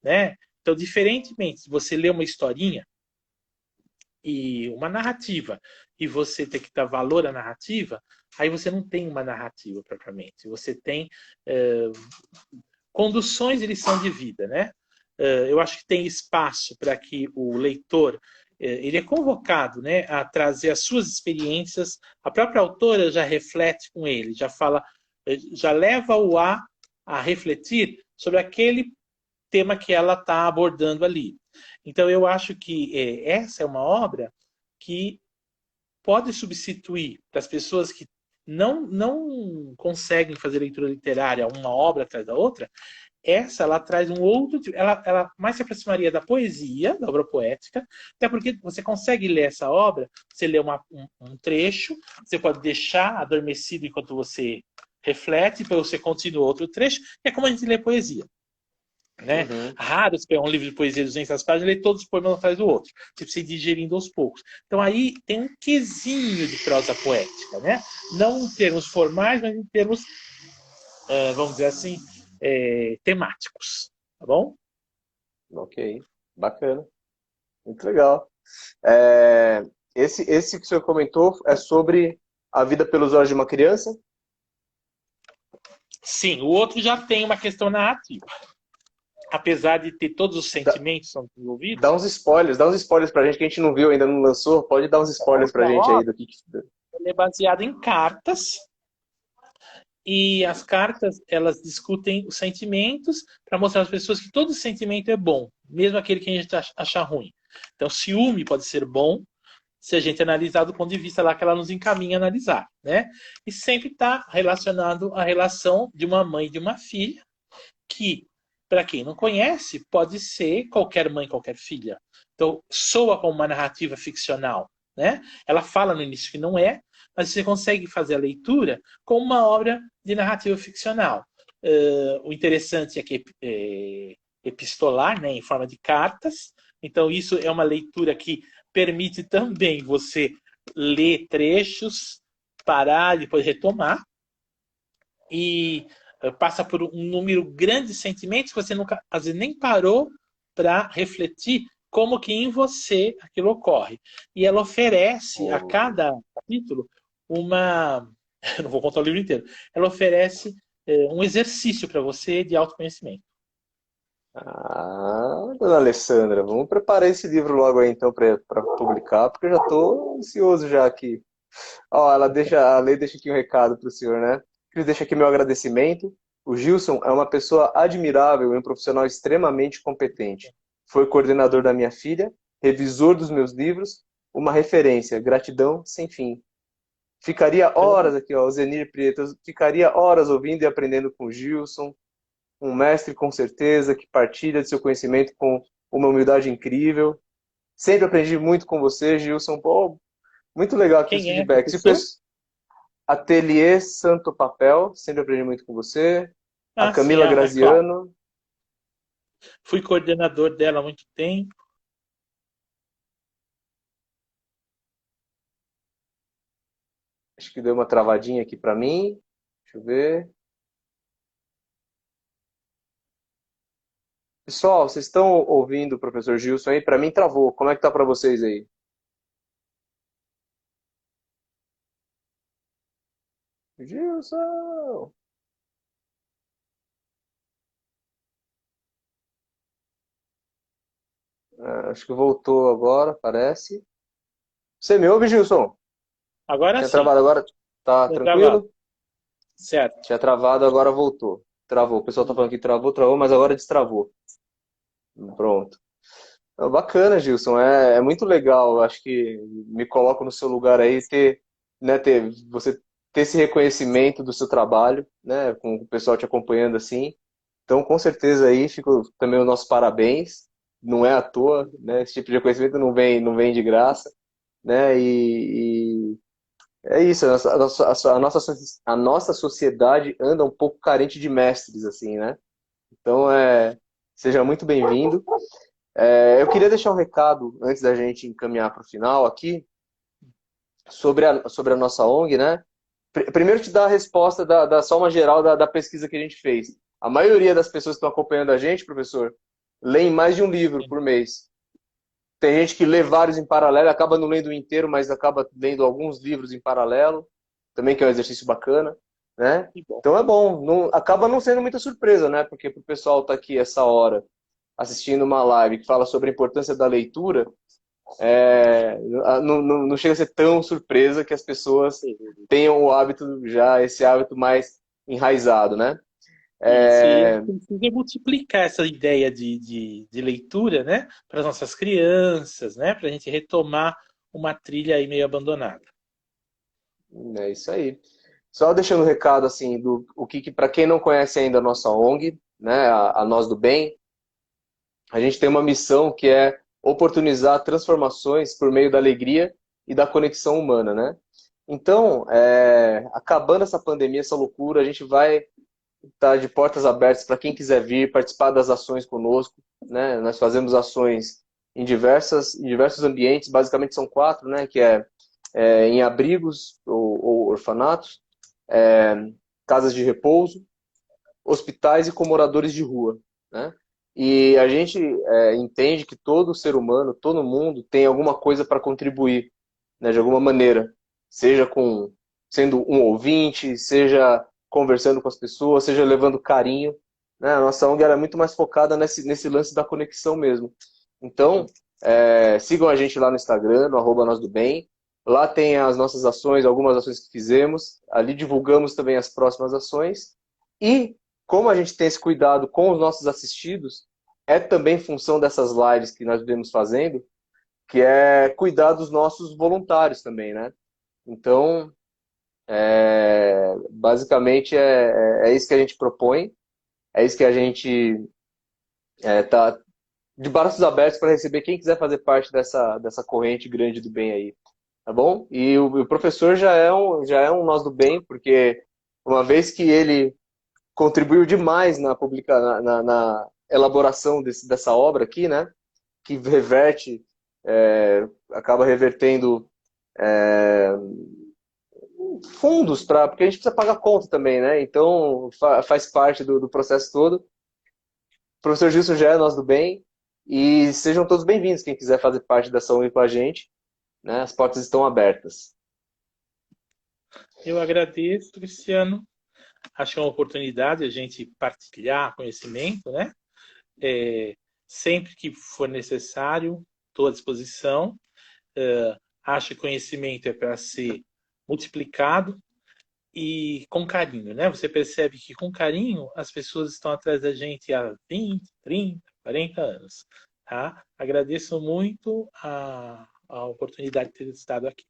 né? Então, diferentemente de você ler uma historinha e uma narrativa, e você ter que dar valor à narrativa, aí você não tem uma narrativa propriamente. Você tem conduções de lição de vida, né? Eu acho que tem espaço para que o leitor ele é convocado, né, a trazer as suas experiências. A própria autora já reflete com ele, já fala, já leva-o a refletir sobre aquele tema que ela está abordando ali. Então, eu acho que essa é uma obra que pode substituir para as pessoas que não conseguem fazer leitura literária uma obra atrás da outra. Essa, ela traz um outro... Ela mais se aproximaria da poesia, da obra poética, até porque você consegue ler essa obra, você lê um trecho, você pode deixar adormecido enquanto você reflete, depois você continua outro trecho, e é como a gente lê poesia. Né? Uhum. Raro você pegar um livro de poesia de 200 páginas e ler todos os poemas um atrás do outro. Você precisa ir digerindo aos poucos. Então aí tem um quesinho de prosa poética, né? Não em termos formais, mas em termos, vamos dizer assim, temáticos. Tá bom? Ok, bacana. Muito legal. Esse que o senhor comentou é sobre A Vida pelos Olhos de uma Criança? Sim, o outro já tem uma questão narrativa. Apesar de ter todos os sentimentos que são desenvolvidos. Dá uns spoilers pra gente que a gente não viu, ainda não lançou. Pode dar uns spoilers pra gente aí do que... Ele é baseado em cartas. E as cartas, elas discutem os sentimentos para mostrar às pessoas que todo sentimento é bom, mesmo aquele que a gente achar ruim. Então, ciúme pode ser bom se a gente analisar do ponto de vista lá que ela nos encaminha a analisar, né? E sempre está relacionado à relação de uma mãe e de uma filha, que, para quem não conhece, pode ser qualquer mãe, qualquer filha. Então, soa como uma narrativa ficcional, né? Ela fala no início que não é, mas você consegue fazer a leitura como uma obra de narrativa ficcional. O interessante é que é epistolar, né, em forma de cartas, Então, isso é uma leitura que permite também você ler trechos, parar, depois retomar, e passa por um número grande de sentimentos que você nunca, às vezes, nem parou para refletir como que em você aquilo ocorre. E ela oferece a cada capítulo uma... Eu não vou contar o livro inteiro. Ela oferece um exercício para você de autoconhecimento. Ah, dona Alessandra, vamos preparar esse livro logo aí então para publicar, porque eu já estou ansioso já aqui. Ó, a Lei deixa aqui um recado para o senhor, né? Ele deixa aqui meu agradecimento. O Gilson é uma pessoa admirável e um profissional extremamente competente. Foi coordenador da minha filha, revisor dos meus livros, uma referência, gratidão sem fim. Ficaria horas aqui, ó, o Zenir Prieto, ficaria horas ouvindo e aprendendo com o Gilson, um mestre com certeza, que partilha de seu conhecimento com uma humildade incrível. Sempre aprendi muito com você, Gilson. Pô, muito legal aqui os Quem é, feedbacks. professor? Ateliê Santo Papel, sempre aprendi muito com você. A Ah, sim, Camila a Cláudia. Graziano. Fui coordenador dela há muito tempo. Acho que deu uma travadinha aqui para mim. Deixa eu ver. Pessoal, vocês estão ouvindo o professor Gilson aí? Para mim travou. Como é que tá para vocês aí? Gilson! Acho que voltou agora, parece. Você me ouve, Gilson? Agora Tinha sim, travado agora? Tá foi gravado. tranquilo? Certo. Tinha travado, agora voltou. Travou. O pessoal tá falando que travou, mas agora destravou. Pronto. Bacana, Gilson. É muito legal. Eu acho que me coloco no seu lugar aí, você ter esse reconhecimento do seu trabalho, né? Com o pessoal te acompanhando assim. Então, com certeza aí, fico também os nossos parabéns. Não é à toa, né? Esse tipo de reconhecimento não vem de graça, né? E é isso. A nossa sociedade anda um pouco carente de mestres, assim, né? Então, seja muito bem-vindo. Eu queria deixar um recado antes da gente encaminhar para o final aqui sobre a nossa ONG, né? Primeiro te dar a resposta da soma geral da pesquisa que a gente fez. A maioria das pessoas que estão acompanhando a gente, professor, leem mais de um livro por mês. Tem gente que lê vários em paralelo, acaba não lendo o inteiro, mas acaba lendo alguns livros em paralelo, também que é um exercício bacana, né? Que bom. Então é bom, acaba não sendo muita surpresa, né? Porque para o pessoal estar aqui essa hora assistindo uma live que fala sobre a importância da leitura, não chega a ser tão surpresa que as pessoas tenham esse hábito mais enraizado, né? Isso, e a É, gente precisa multiplicar essa ideia de leitura, né, para as nossas crianças, né, para a gente retomar uma trilha aí meio abandonada. é isso aí. Só deixando um recado assim do o que para quem não conhece ainda a nossa ONG, né, a Nós do Bem, a gente tem uma missão que é oportunizar transformações por meio da alegria e da conexão humana, né? Então, acabando essa pandemia, essa loucura, a gente vai estar de portas abertas para quem quiser vir participar das ações conosco, né? Nós fazemos ações em diversos ambientes, basicamente são 4, né? Que em abrigos ou orfanatos, é, casas de repouso, hospitais e com moradores de rua, né? E a gente entende que todo ser humano, todo mundo tem alguma coisa para contribuir, né, de alguma maneira, seja sendo um ouvinte, seja conversando com as pessoas, seja levando carinho, né? A nossa ONG era muito mais focada nesse lance da conexão mesmo. Então, sigam a gente lá no Instagram, no @NosDoBem. Lá tem as nossas ações, algumas ações que fizemos. Ali divulgamos também as próximas ações. E como a gente tem esse cuidado com os nossos assistidos, é também função dessas lives que nós vemos fazendo, que é cuidar dos nossos voluntários também, né? Então, basicamente é isso que a gente propõe, é isso que a gente tá de braços abertos para receber quem quiser fazer parte dessa corrente grande do bem aí, tá bom? E o professor já é um nós do bem, porque uma vez que ele contribuiu demais na elaboração dessa obra aqui, né? que reverte, acaba revertendo é, fundos, porque a gente precisa pagar conta também, né? Então faz parte do processo todo. O professor Gilson já é nós do bem, e sejam todos bem-vindos, quem quiser fazer parte dessa ONG com a gente, né? As portas estão abertas. Eu agradeço, Cristiano. Acho que é uma oportunidade a gente partilhar conhecimento, né? Sempre que for necessário, estou à disposição. Acho que conhecimento é para ser multiplicado e com carinho, né? Você percebe que com carinho as pessoas estão atrás da gente há 20, 30, 40 anos, tá? Agradeço muito a oportunidade de ter estado aqui.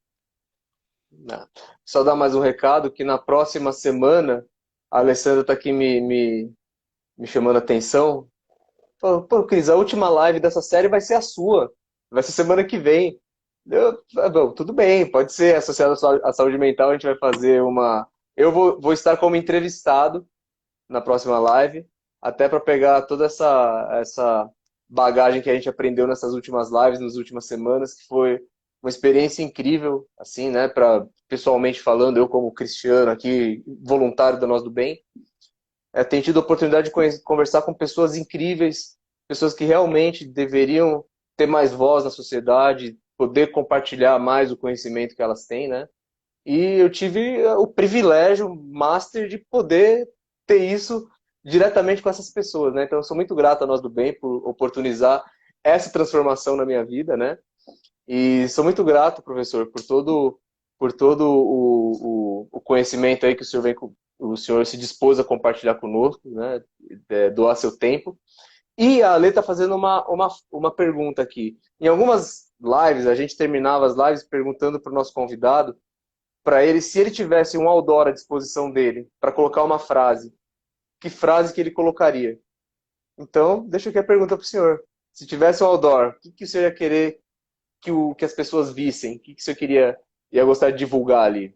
Só dar mais um recado, que na próxima semana a Alessandra está aqui me chamando a atenção. Pô, Cris, a última live dessa série vai ser a sua. Vai ser semana que vem. Bom, tudo bem, pode ser associado à saúde mental, a gente vai fazer uma. Eu vou estar como entrevistado na próxima live, até para pegar toda essa bagagem que a gente aprendeu nessas últimas lives, nas últimas semanas, que foi uma experiência incrível, assim, né, para pessoalmente falando, eu como Cristiano aqui, voluntário da Nós do Bem, tenho tido a oportunidade de conversar com pessoas incríveis, pessoas que realmente deveriam ter mais voz na sociedade, poder compartilhar mais o conhecimento que elas têm, né? E eu tive o privilégio master de poder ter isso diretamente com essas pessoas, né? Então eu sou muito grato a Nós do Bem por oportunizar essa transformação na minha vida, né? E sou muito grato, professor, por todo o conhecimento aí que o senhor se dispôs a compartilhar conosco, né? Doar seu tempo. E a Ale está fazendo uma pergunta aqui. Em algumas lives, a gente terminava as lives perguntando para o nosso convidado, para ele, se ele tivesse um outdoor à disposição dele, para colocar uma frase, que frase que ele colocaria? Então, deixa aqui a pergunta para o senhor. Se tivesse um outdoor, o que o senhor ia querer que as pessoas vissem? O que o senhor ia gostar de divulgar ali?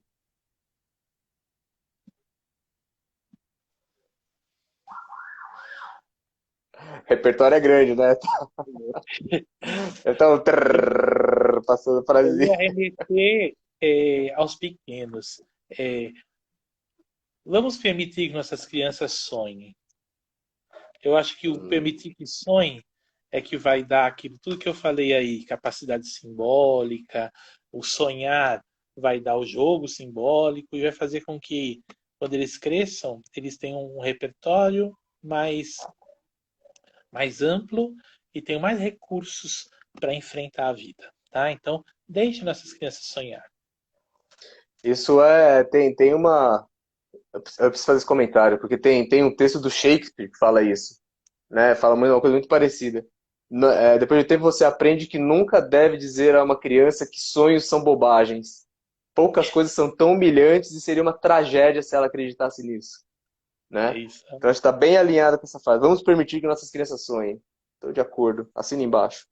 O repertório é grande, né? Então, passando a Eu frase. ia remeter aos pequenos. Vamos permitir que nossas crianças sonhem. Eu acho que o permitir que sonhem é que vai dar aquilo, tudo que eu falei aí, capacidade simbólica, o sonhar vai dar o jogo simbólico e vai fazer com que, quando eles cresçam, eles tenham um repertório mais amplo e tenham mais recursos para enfrentar a vida. Tá? Então, deixe nossas crianças sonhar. Isso tem uma. Eu preciso fazer esse comentário, porque tem um texto do Shakespeare que fala isso, né? Fala uma coisa muito parecida. Depois de tempo você aprende que nunca deve dizer a uma criança que sonhos são bobagens. Poucas coisas são tão humilhantes e seria uma tragédia se ela acreditasse nisso, É né? isso. Então a gente está bem alinhado com essa frase. Vamos permitir que nossas crianças sonhem. Estou de acordo. Assina embaixo.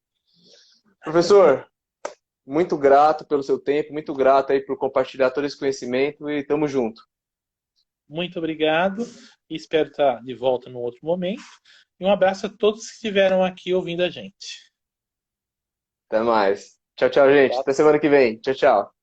Professor, muito grato pelo seu tempo, muito grato aí por compartilhar todo esse conhecimento e tamo junto. Muito obrigado. Espero estar de volta num outro momento. E um abraço a todos que estiveram aqui ouvindo a gente. Até mais. Tchau, tchau, gente. Até semana que vem. Tchau, tchau.